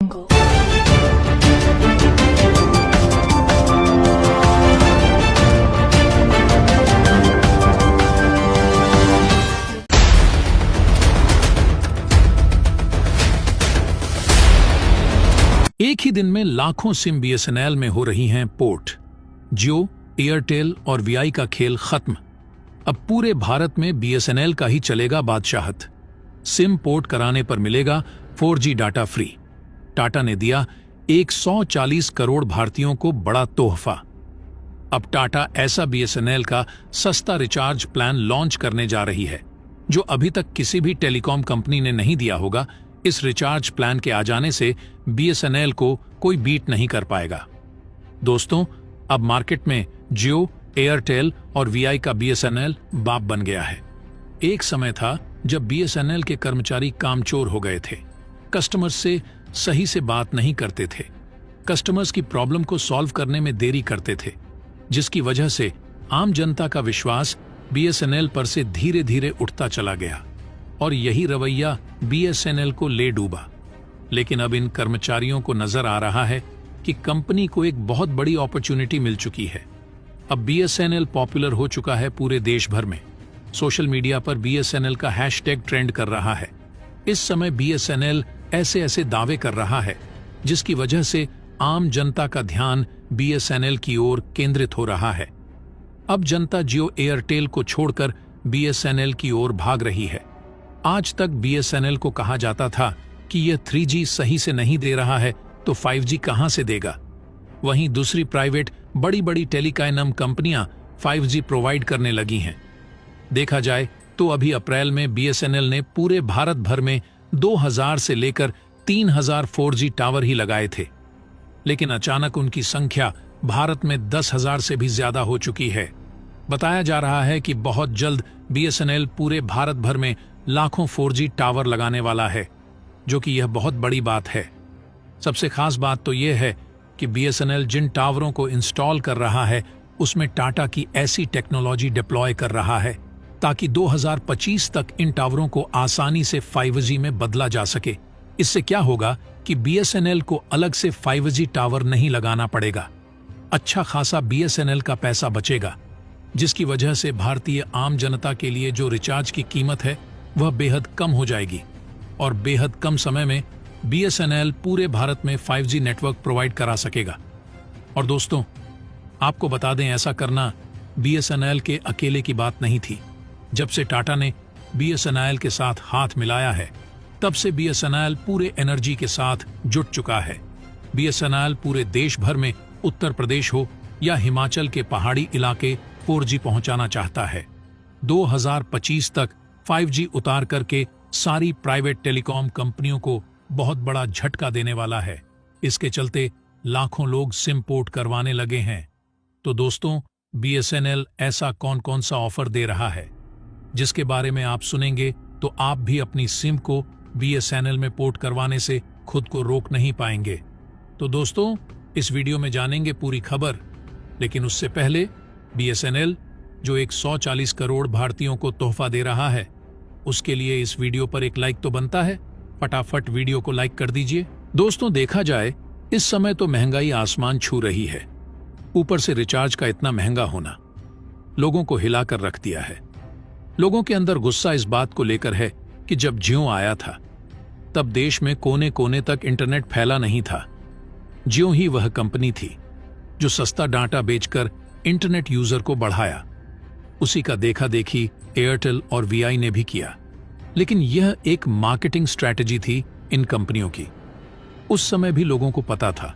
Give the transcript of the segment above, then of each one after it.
एक ही दिन में लाखों सिम बीएसएनएल में हो रही हैं पोर्ट। जियो, एयरटेल और वीआई का खेल खत्म। अब पूरे भारत में बीएसएनएल का ही चलेगा बादशाहत। सिम पोर्ट कराने पर मिलेगा 4G डाटा फ्री। टाटा ने दिया 140 करोड़ भारतीयों को बड़ा तोहफा। अब टाटा ऐसा बीएसएनएल का सस्ता रिचार्ज प्लान लॉन्च करने जा रही है जो अभी तक किसी भी टेलीकॉम कंपनी ने नहीं दिया होगा। इस रिचार्ज प्लान के आ जाने से बीएसएनएल को कोई बीट नहीं कर पाएगा। दोस्तों, अब मार्केट में जियो, एयरटेल और वीआई का बीएसएनएल बाप बन गया है। एक समय था जब बीएसएनएल के कर्मचारी कामचोर हो गए थे, कस्टमर्स से सही से बात नहीं करते थे, कस्टमर्स की प्रॉब्लम को सॉल्व करने में देरी करते थे, जिसकी वजह से आम जनता का विश्वास बीएसएनएल पर से धीरे धीरे उठता चला गया और यही रवैया बीएसएनएल को ले डूबा। लेकिन अब इन कर्मचारियों को नजर आ रहा है कि कंपनी को एक बहुत बड़ी अपॉर्चुनिटी मिल चुकी है। अब बीएसएनएल पॉपुलर हो चुका है पूरे देश भर में। सोशल मीडिया पर बीएसएनएल का हैशटैग ट्रेंड कर रहा है। इस समय बीएसएनएल ऐसे ऐसे दावे कर रहा है जिसकी वजह से आम जनता का ध्यान बीएसएनएल की ओर केंद्रित हो रहा है। अब जनता जियो, एयरटेल को छोड़कर बीएसएनएल की ओर भाग रही है। आज तक बीएसएनएल को कहा जाता था कि यह 3G सही से नहीं दे रहा है तो 5G कहां से देगा। वहीं दूसरी प्राइवेट बड़ी बड़ी टेलीकॉम कंपनियां 5G प्रोवाइड करने लगी हैं। देखा जाए तो अभी अप्रैल में बीएसएनएल ने पूरे भारत भर में 2000 से लेकर 3000 4G टावर ही लगाए थे, लेकिन अचानक उनकी संख्या भारत में 10,000 से भी ज्यादा हो चुकी है। बताया जा रहा है कि बहुत जल्द बीएसएनएल पूरे भारत भर में लाखों 4G टावर लगाने वाला है, जो कि यह बहुत बड़ी बात है। सबसे खास बात तो यह है कि बीएसएनएल जिन टावरों को इंस्टॉल कर रहा है उसमें टाटा की ऐसी टेक्नोलॉजी डिप्लॉय कर रहा है ताकि 2025 तक इन टावरों को आसानी से 5G में बदला जा सके। इससे क्या होगा कि बीएसएनएल को अलग से 5G टावर नहीं लगाना पड़ेगा। अच्छा खासा बीएसएनएल का पैसा बचेगा, जिसकी वजह से भारतीय आम जनता के लिए जो रिचार्ज की कीमत है वह बेहद कम हो जाएगी और बेहद कम समय में बीएसएनएल पूरे भारत में 5G नेटवर्क प्रोवाइड करा सकेगा। और दोस्तों, आपको बता दें, ऐसा करना बीएसएनएल के अकेले की बात नहीं थी। जब से टाटा ने बीएसएनएल के साथ हाथ मिलाया है, तब से बीएसएनएल पूरे एनर्जी के साथ जुट चुका है। बीएसएनएल पूरे देश भर में, उत्तर प्रदेश हो या हिमाचल के पहाड़ी इलाके, 4G पहुंचाना चाहता है। 2025 तक 5G उतार करके सारी प्राइवेट टेलीकॉम कंपनियों को बहुत बड़ा झटका देने वाला है। इसके चलते लाखों लोग सिम पोर्ट करवाने लगे हैं। तो दोस्तों, बीएसएनएल ऐसा कौन कौन सा ऑफर दे रहा है जिसके बारे में आप सुनेंगे तो आप भी अपनी सिम को बीएसएनएल में पोर्ट करवाने से खुद को रोक नहीं पाएंगे। तो दोस्तों, इस वीडियो में जानेंगे पूरी खबर, लेकिन उससे पहले बीएसएनएल जो 140 करोड़ भारतीयों को तोहफा दे रहा है, उसके लिए इस वीडियो पर एक लाइक तो बनता है। फटाफट वीडियो को लाइक कर दीजिए। दोस्तों, देखा जाए इस समय तो महंगाई आसमान छू रही है। ऊपर से रिचार्ज का इतना महंगा होना लोगों को हिलाकर रख दिया है। लोगों के अंदर गुस्सा इस बात को लेकर है कि जब जियो आया था तब देश में कोने कोने तक इंटरनेट फैला नहीं था। जियो ही वह कंपनी थी जो सस्ता डाटा बेचकर इंटरनेट यूजर को बढ़ाया। उसी का देखा देखी एयरटेल और वीआई ने भी किया, लेकिन यह एक मार्केटिंग स्ट्रैटेजी थी इन कंपनियों की। उस समय भी लोगों को पता था,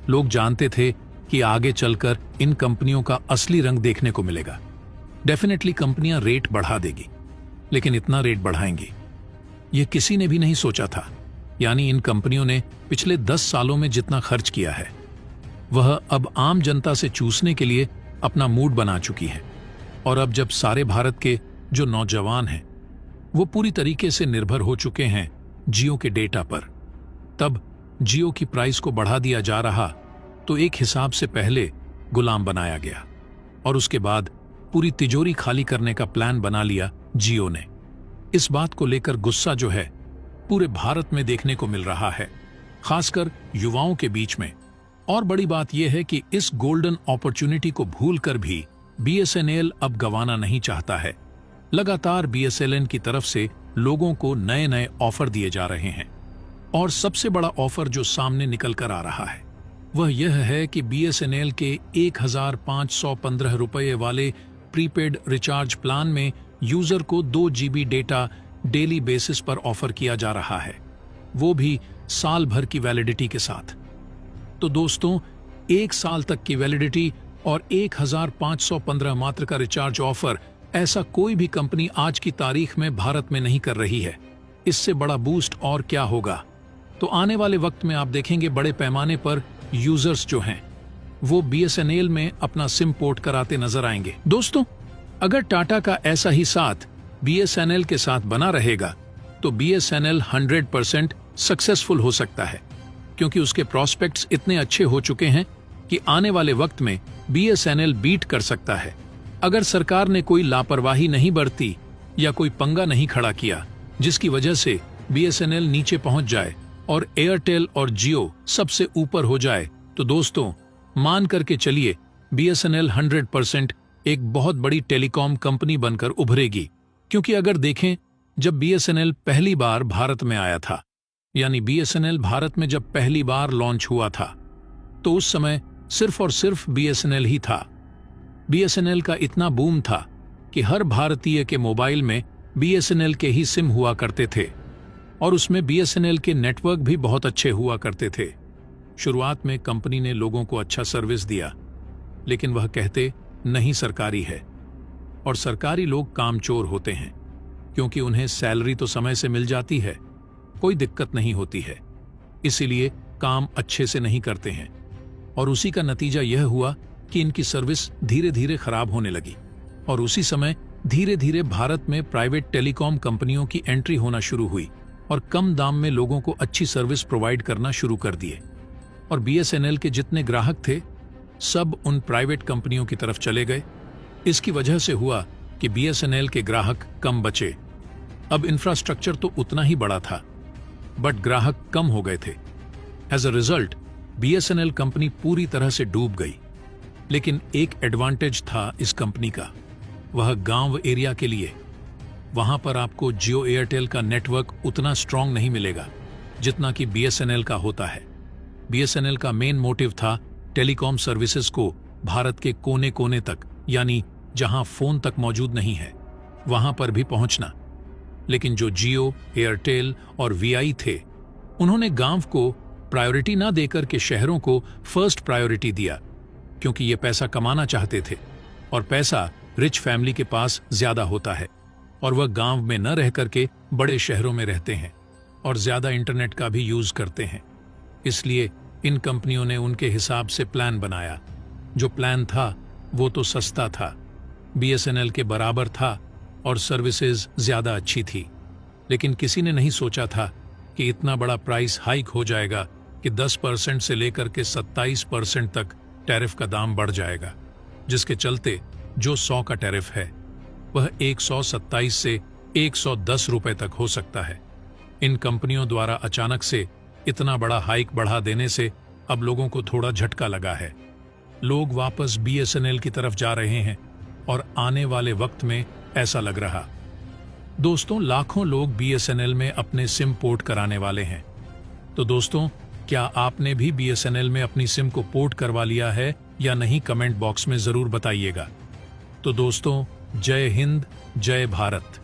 लोग जानते थे कि आगे चलकर इन कंपनियों का असली रंग देखने को मिलेगा। डेफिनेटली कंपनियां रेट बढ़ा देगी, लेकिन इतना रेट बढ़ाएंगी यह किसी ने भी नहीं सोचा था। यानी इन कंपनियों ने पिछले 10 सालों में जितना खर्च किया है वह अब आम जनता से चूसने के लिए अपना मूड बना चुकी है। और अब जब सारे भारत के जो नौजवान हैं वो पूरी तरीके से निर्भर हो चुके हैं जियो के डेटा पर, तब जियो की प्राइस को बढ़ा दिया जा रहा तो एक हिसाब से पहले गुलाम बनाया गया और उसके बाद पूरी तिजोरी खाली करने का प्लान बना लिया जियो ने। इस बात को लेकर गुस्सा जो है पूरे भारत में देखने को मिल रहा है। खासकर युवाओं के बीच में। और बड़ी बात यह है कि इस गोल्डन अपॉर्चुनिटी को भूलकर भी बीएसएनएल अब गंवाना नहीं चाहता है। लगातार बीएसएनएल की तरफ से लोगों को नए नए ऑफर दिए जा रहे हैं और सबसे बड़ा ऑफर जो सामने निकल कर आ रहा है वह यह है कि बीएसएनएल के 1515 रुपये वाले प्रीपेड रिचार्ज प्लान में यूजर को 2 GB डेटा डेली बेसिस पर ऑफर किया जा रहा है, वो भी साल भर की वैलिडिटी के साथ। तो दोस्तों, 1 साल तक की वैलिडिटी और 1515 मात्र का रिचार्ज ऑफर ऐसा कोई भी कंपनी आज की तारीख में भारत में नहीं कर रही है। इससे बड़ा बूस्ट और क्या होगा। तो आने वाले वक्त में आप देखेंगे बड़े पैमाने पर यूजर्स जो हैं वो बीएसएनएल में अपना सिम पोर्ट कराते नजर आएंगे। दोस्तों, अगर टाटा का ऐसा ही साथ बीएसएनएल के साथ बना रहेगा तो बीएसएनएल 100% सक्सेसफुल हो सकता है, क्योंकि उसके प्रॉस्पेक्ट्स इतने अच्छे हो चुके हैं कि आने वाले वक्त में बीएसएनएल बीट कर सकता है। अगर सरकार ने कोई लापरवाही नहीं बरती या कोई पंगा नहीं खड़ा किया जिसकी वजह से बीएसएनएल नीचे पहुंच जाए और एयरटेल और जियो सबसे ऊपर हो जाए, तो दोस्तों मान करके चलिए बीएसएनएल 100% एक बहुत बड़ी टेलीकॉम कंपनी बनकर उभरेगी। क्योंकि अगर देखें, जब बीएसएनएल पहली बार भारत में आया था, यानी बीएसएनएल भारत में जब पहली बार लॉन्च हुआ था, तो उस समय सिर्फ और सिर्फ बीएसएनएल ही था। बीएसएनएल का इतना बूम था कि हर भारतीय के मोबाइल में बीएसएनएल के ही सिम हुआ करते थे और उसमें बीएसएनएल के नेटवर्क भी बहुत अच्छे हुआ करते थे। शुरुआत में कंपनी ने लोगों को अच्छा सर्विस दिया, लेकिन वह कहते नहीं सरकारी है, और सरकारी लोग कामचोर होते हैं क्योंकि उन्हें सैलरी तो समय से मिल जाती है, कोई दिक्कत नहीं होती है, इसीलिए काम अच्छे से नहीं करते हैं। और उसी का नतीजा यह हुआ कि इनकी सर्विस धीरे धीरे खराब होने लगी और उसी समय धीरे धीरे भारत में प्राइवेट टेलीकॉम कंपनियों की एंट्री होना शुरू हुई और कम दाम में लोगों को अच्छी सर्विस प्रोवाइड करना शुरू कर दिए। और बीएसएनएल के जितने ग्राहक थे सब उन प्राइवेट कंपनियों की तरफ चले गए। इसकी वजह से हुआ कि बीएसएनएल के ग्राहक कम बचे। अब इंफ्रास्ट्रक्चर तो उतना ही बड़ा था, बट ग्राहक कम हो गए थे। As a result BSNL company पूरी तरह से डूब गई। लेकिन एक एडवांटेज था इस कंपनी का, वह गांव एरिया के लिए। वहां पर आपको जियो एयरटेल का नेटवर्क उतना स्ट्रांग नहीं मिलेगा जितना कि बीएसएनएल का होता है। बीएसएनएल का मेन मोटिव था टेलीकॉम सर्विसेज को भारत के कोने कोने तक, यानी जहां फोन तक मौजूद नहीं है, वहां पर भी पहुंचना। लेकिन जो जियो, एयरटेल और वीआई थे, उन्होंने गांव को प्रायोरिटी ना देकर के शहरों को फर्स्ट प्रायोरिटी दिया, क्योंकि ये पैसा कमाना चाहते थे और पैसा रिच फैमिली के पास ज्यादा होता है और वह गांव में न रह करके बड़े शहरों में रहते हैं और ज्यादा इंटरनेट का भी यूज करते हैं। इसलिए इन कंपनियों ने उनके हिसाब से प्लान बनाया। जो प्लान था वो तो सस्ता था, बीएसएनएल के बराबर था और सर्विसेज ज्यादा अच्छी थी। लेकिन किसी ने नहीं सोचा था कि इतना बड़ा प्राइस हाइक हो जाएगा कि 10% से लेकर के 27% तक टैरिफ का दाम बढ़ जाएगा, जिसके चलते जो 100 का टैरिफ है वह 127 से 110 रुपए तक हो सकता है। इन कंपनियों द्वारा अचानक से इतना बड़ा हाइक बढ़ा देने से अब लोगों को थोड़ा झटका लगा है। लोग वापस बीएसएनएल की तरफ जा रहे हैं और आने वाले वक्त में ऐसा लग रहा। दोस्तों, लाखों लोग बीएसएनएल में अपने सिम पोर्ट कराने वाले हैं। तो दोस्तों, क्या आपने भी बीएसएनएल में अपनी सिम को पोर्ट करवा लिया है या नहीं, कमेंट बॉक्स में जरूर बताइएगा। तो दोस्तों, जय हिंद, जय भारत।